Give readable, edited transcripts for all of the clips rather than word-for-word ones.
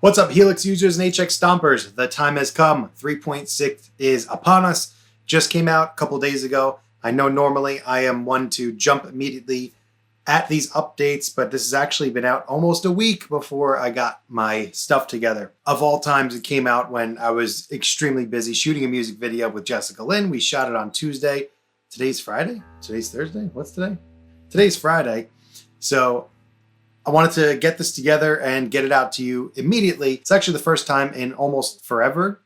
What's up, Helix users and HX Stompers? The time has come. 3.6 is upon us. Just came out a couple days ago. I know normally I am one to jump immediately at these updates, but this has actually been out almost a week before I got my stuff together. Of all times, it came out when I was extremely busy shooting a music video with Jessica Lynn. We shot it on Tuesday. Today's Friday? Today's Thursday? What's today? Today's Friday. So I wanted to get this together and get it out to you immediately. It's actually the first time in almost forever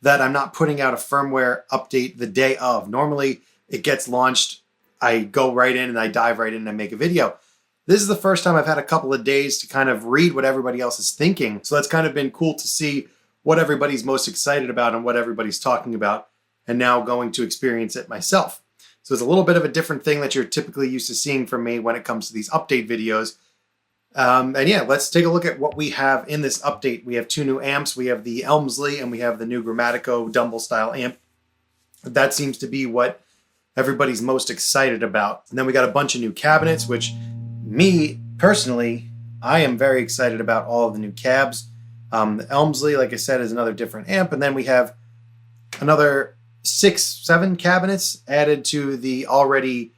that I'm not putting out a firmware update the day of. Normally, it gets launched, I go right in and I dive right in and I make a video. This is the first time I've had a couple of days to kind of read what everybody else is thinking. So that's kind of been cool to see what everybody's most excited about and what everybody's talking about, and now going to experience it myself. So it's a little bit of a different thing that you're typically used to seeing from me when it comes to these update videos. And yeah, let's take a look at what we have in this update. We have two new amps. We have the Elmsley and we have the new Grammatico Dumble style amp. That seems to be what everybody's most excited about. And then we got a bunch of new cabinets, which me personally, I am very excited about all of the new cabs. The Elmsley, like I said, is another different amp. And then we have another 6-7 cabinets added to the already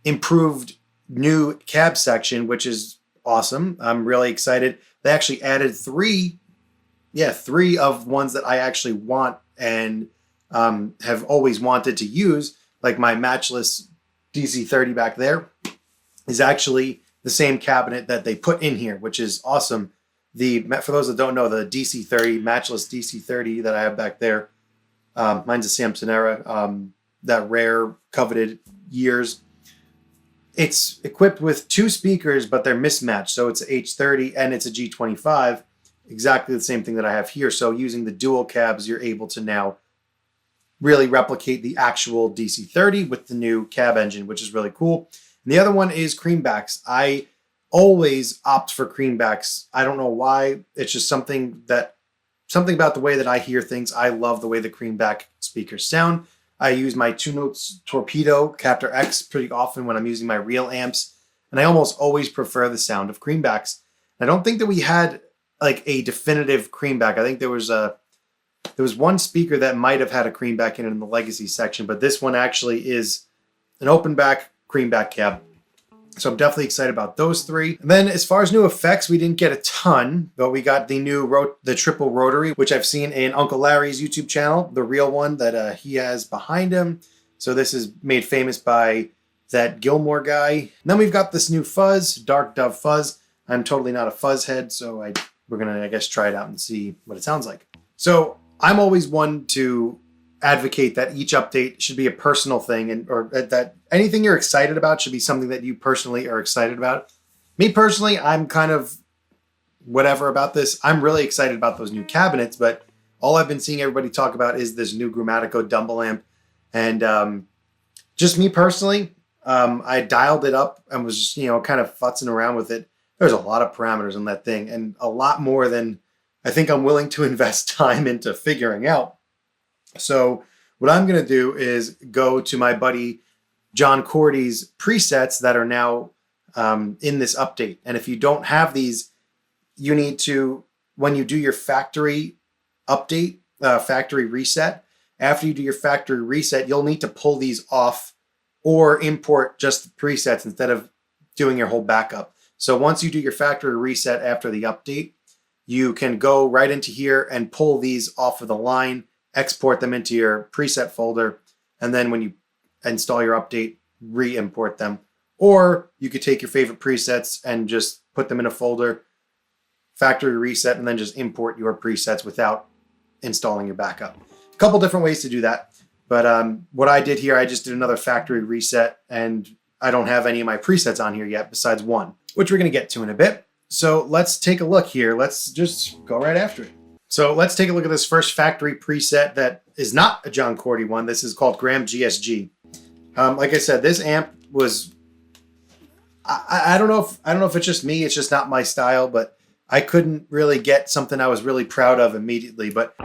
improved new cab section, which is awesome. I'm really excited. They actually added three of ones that I actually want and have always wanted to use. Like my matchless DC30 back there is actually the same cabinet that they put in here, which is awesome. For those that don't know, the DC30, matchless DC30 that I have back there, mine's a Samsonera, that rare coveted years. It's equipped with two speakers, but they're mismatched. So it's a H30 and it's a G25, exactly the same thing that I have here. So using the dual cabs, you're able to now really replicate the actual DC30 with the new cab engine, which is really cool. And the other one is creambacks. I always opt for creambacks. I don't know why. It's just something about the way that I hear things. I love the way the creamback speakers sound. I use my 2-Notes Torpedo Captor X pretty often when I'm using my real amps, and I almost always prefer the sound of creambacks. I don't think that we had like a definitive creamback. I think there was one speaker that might have had a creamback in it in the legacy section, but this one actually is an open back creamback cab. So I'm definitely excited about those three. And then as far as new effects, we didn't get a ton, but we got the triple Rotary, which I've seen in Uncle Larry's YouTube channel, the real one that he has behind him. So this is made famous by that Gilmore guy. And then we've got this new Fuzz, Dark Dove Fuzz. I'm totally not a Fuzz head, so we're gonna, I guess, try it out and see what it sounds like. So I'm always one to advocate that each update should be a personal thing, or that anything you're excited about should be something that you personally are excited about. Me personally, I'm kind of whatever about this. I'm really excited about those new cabinets, but all I've been seeing everybody talk about is this new Grammatico Dumble amp. And just me personally, I dialed it up and was just, kind of futzing around with it. There's a lot of parameters on that thing, and a lot more than I think I'm willing to invest time into figuring out. So what I'm going to do is go to my buddy John Cordys presets that are now in this update. And if you don't have these, you need to, when you do your factory update, factory reset, after you do your factory reset, you'll need to pull these off or import just the presets instead of doing your whole backup. So once you do your factory reset after the update, you can go right into here and pull these off of the line, export them into your preset folder, and then when you install your update, re-import them. Or you could take your favorite presets and just put them in a folder, factory reset, and then just import your presets without installing your backup. A couple different ways to do that. But what I did here, I just did another factory reset, and I don't have any of my presets on here yet besides one, which we're going to get to in a bit. So let's take a look here. Let's just go right after it. So let's take a look at this first factory preset that is not a John Cordy one. This is called Gram GSG. Like I said, this amp was, I don't know if it's just me, it's just not my style, but I couldn't really get something I was really proud of immediately. But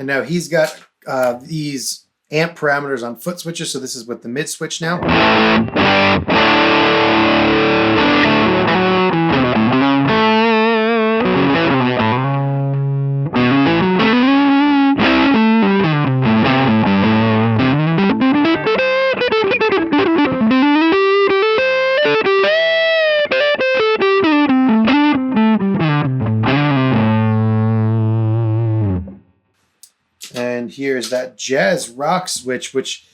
And now he's got these amp parameters on foot switches. So this is with the mid switch now. And here's that jazz rock switch, which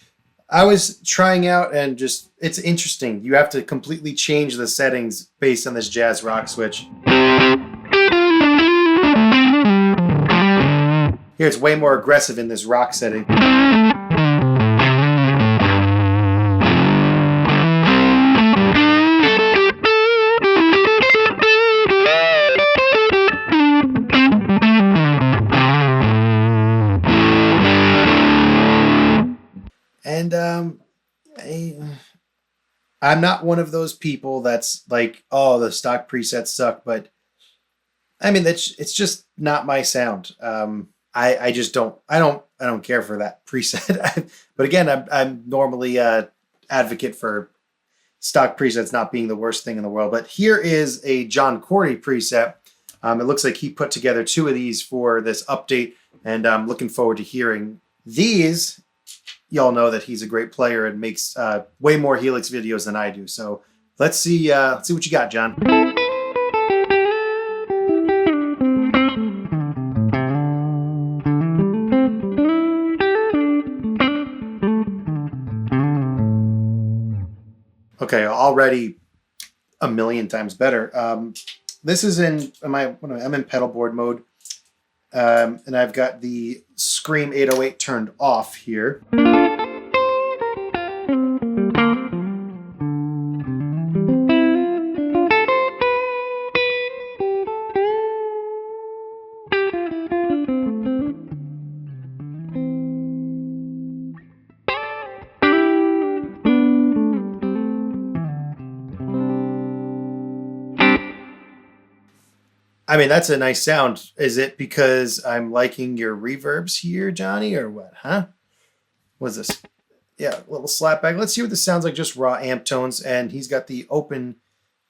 I was trying out, and just, it's interesting. You have to completely change the settings based on this jazz rock switch. Here it's way more aggressive in this rock setting. And I'm not one of those people that's like, oh, the stock presets suck, but I mean, it's just not my sound. I just don't care for that preset. But again, I'm normally advocate for stock presets not being the worst thing in the world. But here is a John Cordy preset. It looks like he put together 2 of these for this update, and I'm looking forward to hearing these. Y'all know that he's a great player and makes way more Helix videos than I do. So let's see what you got, John. Okay, already a million times better. This is I'm in pedal board mode, and I've got the Scream 808 turned off here. I mean, that's a nice sound. Is it because I'm liking your reverbs here, Johnny, or what, huh? What's this? Yeah, a little slapback. Let's see what this sounds like, just raw amp tones. And he's got the open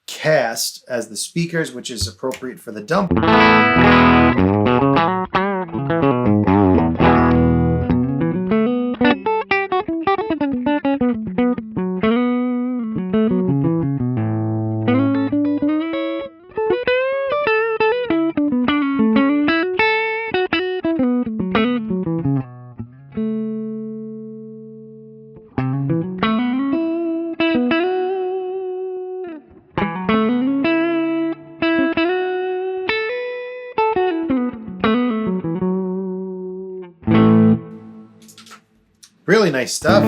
cast as the speakers, which is appropriate for the dump. Really nice stuff.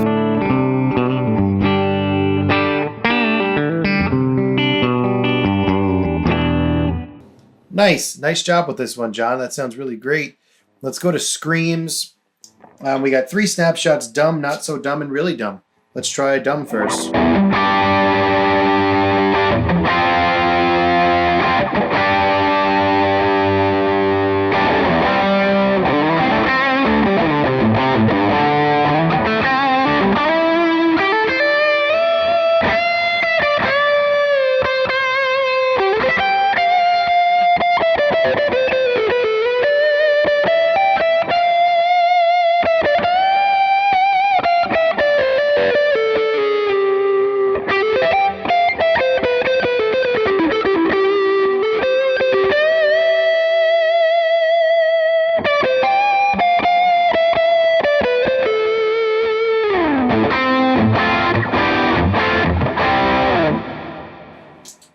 Nice job with this one, John. That sounds really great. Let's go to screams. We got 3 snapshots: dumb, not so dumb, and really dumb. Let's try dumb first.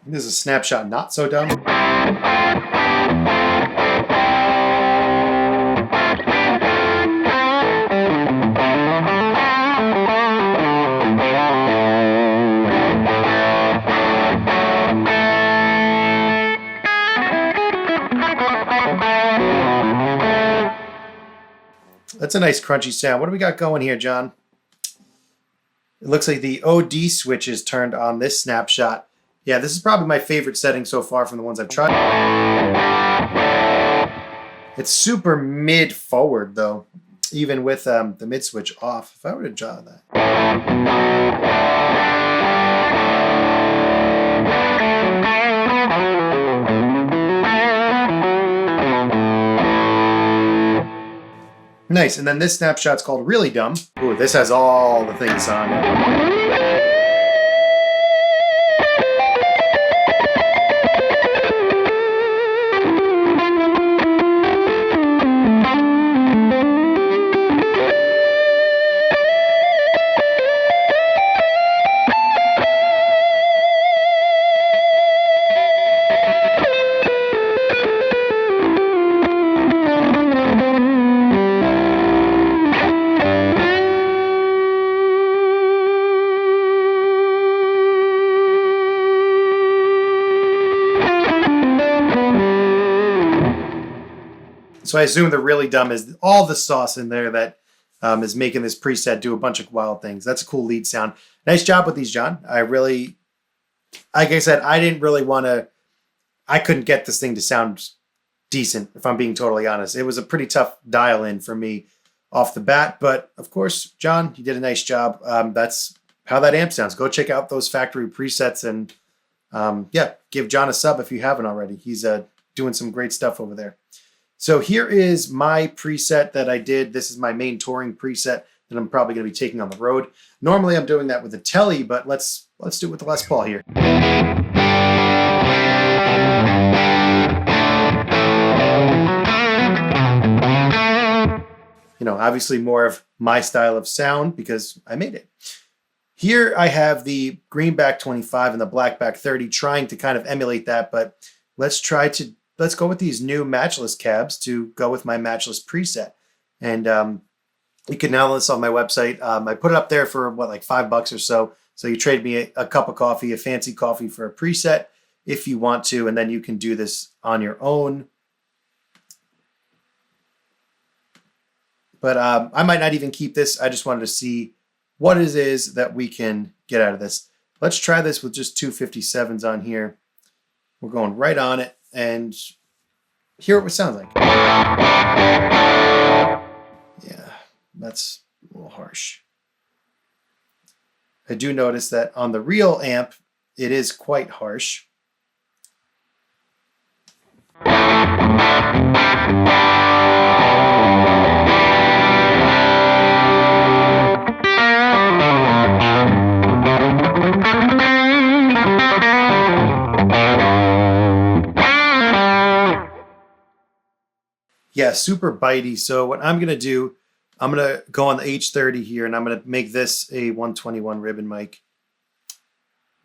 This is a snapshot, not so dumb. That's a nice crunchy sound. What do we got going here, John? It looks like the OD switch is turned on this snapshot. Yeah, this is probably my favorite setting so far from the ones I've tried. It's super mid forward though, even with the mid switch off. If I were to draw that. Nice, and then this snapshot's called Really Dumb. Ooh, this has all the things on it. So I assume the Really Dumb is all the sauce in there that is making this preset do a bunch of wild things. That's a cool lead sound. Nice job with these, John. I really, like I said, I didn't really want to, I couldn't get this thing to sound decent, if I'm being totally honest. It was a pretty tough dial in for me off the bat. But of course, John, you did a nice job. That's how that amp sounds. Go check out those factory presets and yeah, give John a sub if you haven't already. He's doing some great stuff over there. So here is my preset that I did. This is my main touring preset that I'm probably going to be taking on the road. Normally I'm doing that with a Tele, but let's do it with the Les Paul here. You know, obviously more of my style of sound because I made it. Here I have the greenback 25 and the blackback 30 trying to kind of emulate that, but let's go with these new matchless cabs to go with my matchless preset. And you can download this on my website. I put it up there for what, like $5 or so. So you trade me a cup of coffee, a fancy coffee for a preset if you want to, and then you can do this on your own. But I might not even keep this. I just wanted to see what it is that we can get out of this. Let's try this with just two 57s on here. We're going right on it and hear what it sounds like. Yeah, that's a little harsh. I do notice that on the real amp, it is quite harsh. Yeah, super bitey. So what I'm going to do, I'm going to go on the H30 here, and I'm going to make this a 121 ribbon mic.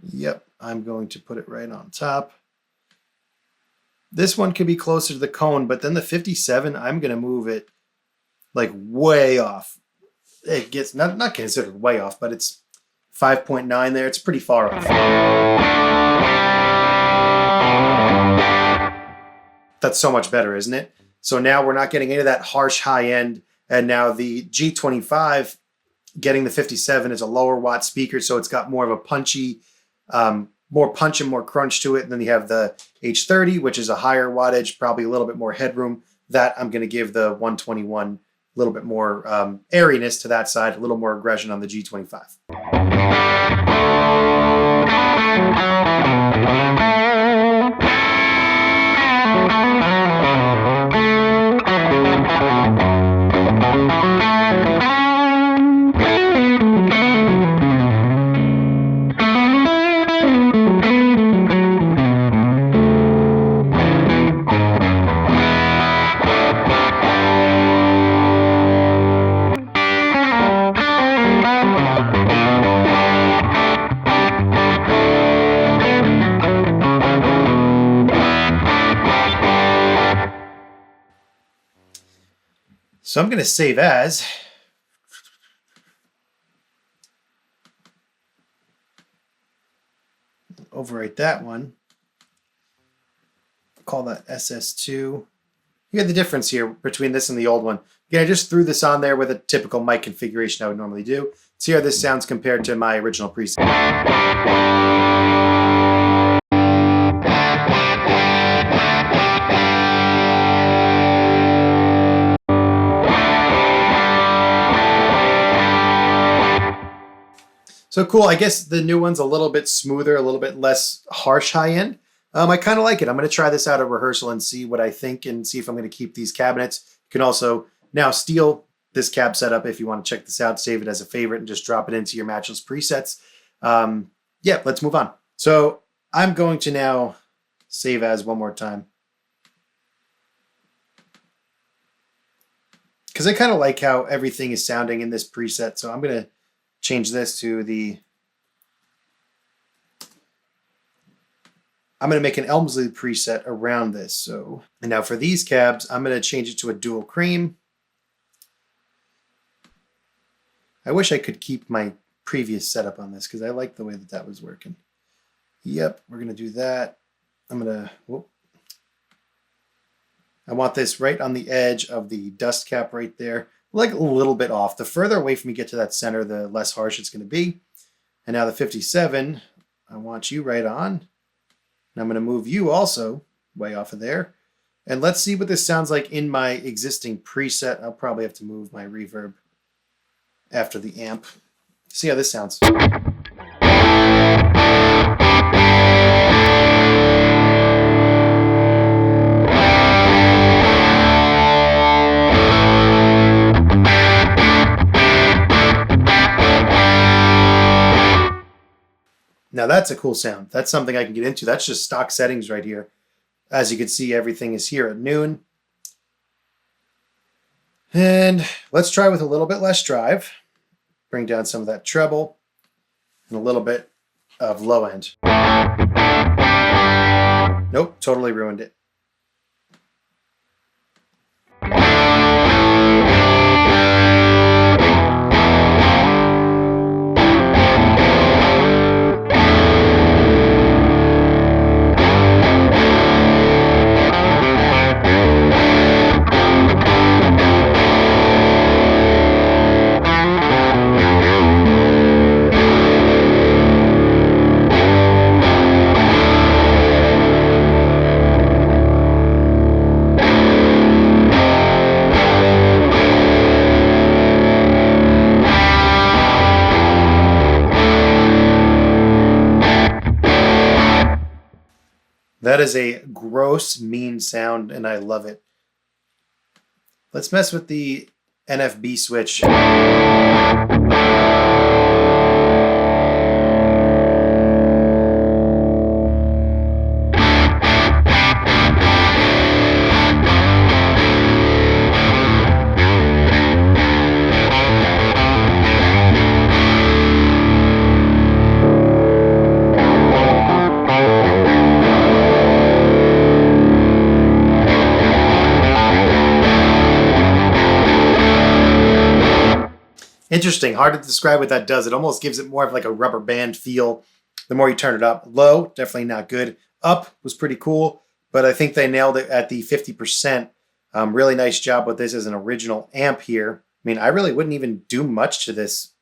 Yep, I'm going to put it right on top. This one could be closer to the cone, but then the 57, I'm going to move it like way off. It gets, not considered way off, but it's 5.9 there. It's pretty far off. That's so much better, isn't it? So now we're not getting any of that harsh high end. And now the G25 getting the 57 is a lower watt speaker. So it's got more of a punchy, more punch and more crunch to it. And then you have the H30, which is a higher wattage, probably a little bit more headroom. That I'm going to give the 121 a little bit more airiness to that side, a little more aggression on the G25. So I'm going to save as. Overwrite that one. Call that SS2. You get the difference here between this and the old one. Again, I just threw this on there with a typical mic configuration I would normally do. See how this sounds compared to my original preset. So cool. I guess the new one's a little bit smoother, a little bit less harsh high end. I kind of like it. I'm going to try this out at rehearsal and see what I think and see if I'm going to keep these cabinets. You can also now steal this cab setup if you want to check this out, save it as a favorite and just drop it into your matchless presets. Yeah, let's move on. So I'm going to now save as one more time, because I kind of like how everything is sounding in this preset. So I'm going to change this to I'm going to make an Elmsley preset around this. So, and now for these cabs, I'm going to change it to a dual cream. I wish I could keep my previous setup on this because I like the way that that was working. Yep, we're going to do that. I'm going to, whoop. I want this right on the edge of the dust cap right there, like a little bit off. The further away from you get to that center, the less harsh it's going to be. And now the 57, I want you right on. And I'm going to move you also way off of there. And let's see what this sounds like in my existing preset. I'll probably have to move my reverb after the amp. See how this sounds. Now that's a cool sound. That's something I can get into. That's just stock settings right here. As you can see, everything is here at noon. And let's try with a little bit less drive. Bring down some of that treble and a little bit of low end. Nope, totally ruined it. That is a gross, mean sound, and I love it. Let's mess with the NFB switch. Interesting. Hard to describe what that does. It almost gives it more of like a rubber band feel the more you turn it up. Low, definitely not good. Up was pretty cool, but I think they nailed it at the 50%. Really nice job with this as an original amp here. I mean, I really wouldn't even do much to this.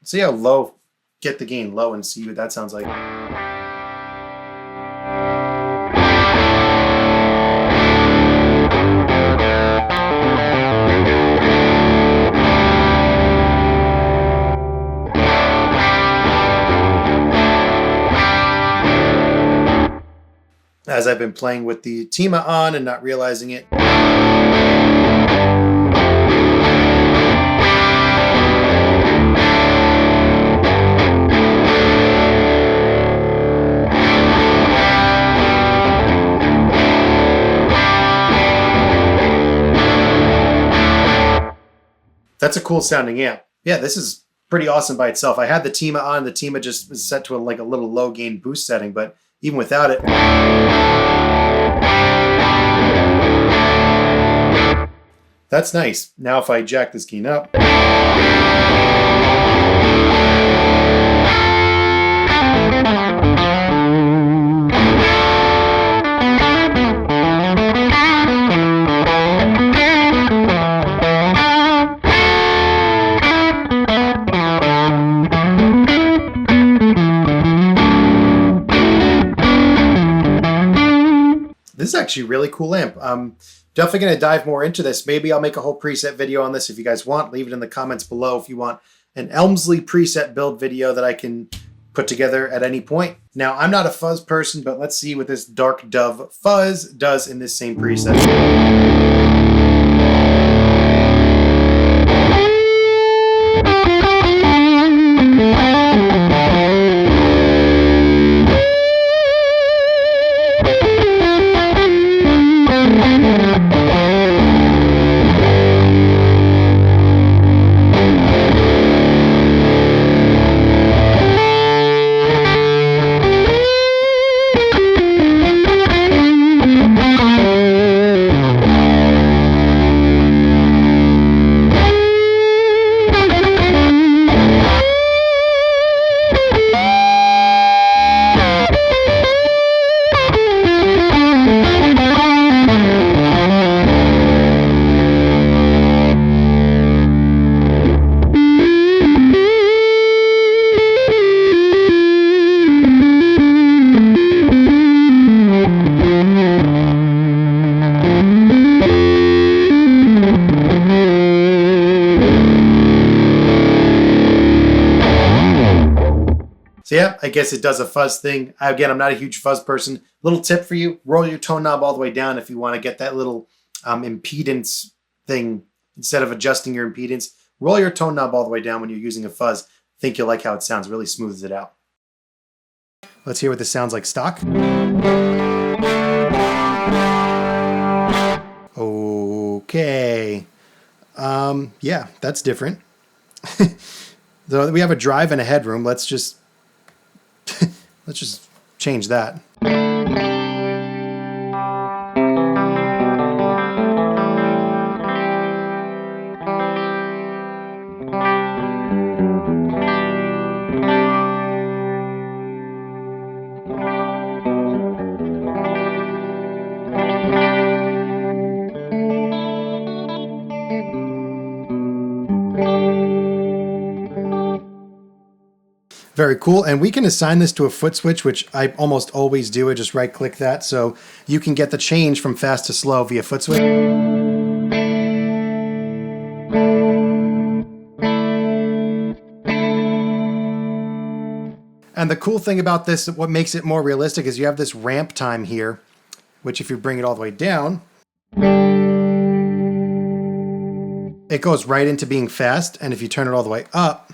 See how low, get the gain low and see what that sounds like. As I've been playing with the Tima on and not realizing it. That's a cool sounding amp. Yeah, this is pretty awesome by itself. I had the Tima on. The Tima just was set to like a little low gain boost setting, but even without it. That's nice. Now if I jack this gain up. This is actually a really cool amp. Definitely going to dive more into this. Maybe I'll make a whole preset video on this if you guys want. Leave it in the comments below if you want an Elmsley preset build video that I can put together at any point. Now, I'm not a fuzz person, but let's see what this Dark Dove fuzz does in this same preset. So yeah, I guess it does a fuzz thing. Again, I'm not a huge fuzz person. Little tip for you, roll your tone knob all the way down if you want to get that little impedance thing. Instead of adjusting your impedance, roll your tone knob all the way down when you're using a fuzz. I think you'll like how it sounds, really smooths it out. Let's hear what this sounds like stock. Okay. Yeah, that's different. So we have a drive and a headroom. Let's just change that. Very cool. And we can assign this to a foot switch, which I almost always do. I just right click that. So you can get the change from fast to slow via foot switch. And the cool thing about this, what makes it more realistic, is you have this ramp time here, which if you bring it all the way down, it goes right into being fast. And if you turn it all the way up,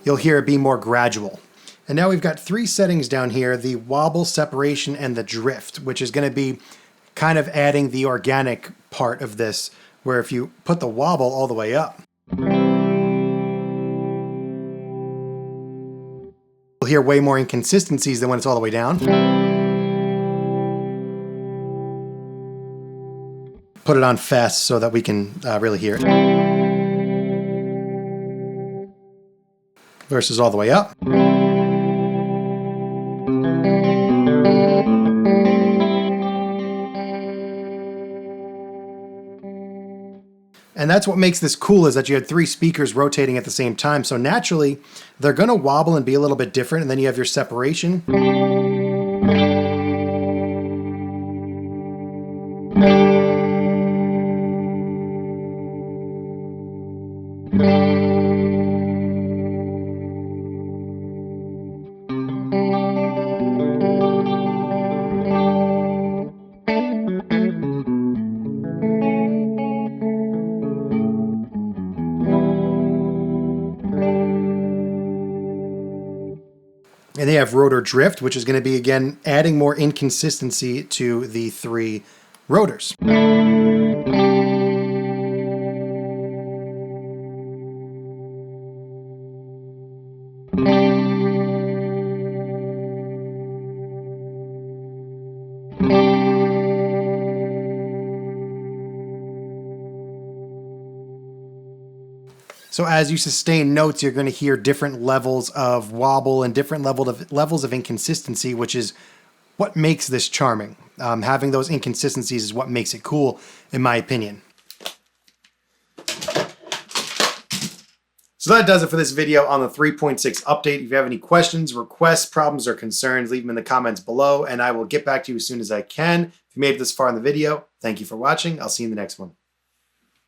you'll hear it be more gradual. And now we've got three settings down here, the wobble, separation, and the drift, which is going to be kind of adding the organic part of this, where if you put the wobble all the way up, you'll hear way more inconsistencies than when it's all the way down. Put it on fast so that we can really hear it. Versus all the way up. And that's what makes this cool, is that you had three speakers rotating at the same time. So naturally, they're going to wobble and be a little bit different. And then you have your separation. And they have rotor drift, which is going to be, again, adding more inconsistency to the three rotors. So as you sustain notes, you're going to hear different levels of wobble and different levels of inconsistency, which is what makes this charming. Having those inconsistencies is what makes it cool, in my opinion. So that does it for this video on the 3.6 update. If you have any questions, requests, problems, or concerns, leave them in the comments below, and I will get back to you as soon as I can. If you made it this far in the video, Thank you for watching. I'll see you in the next one.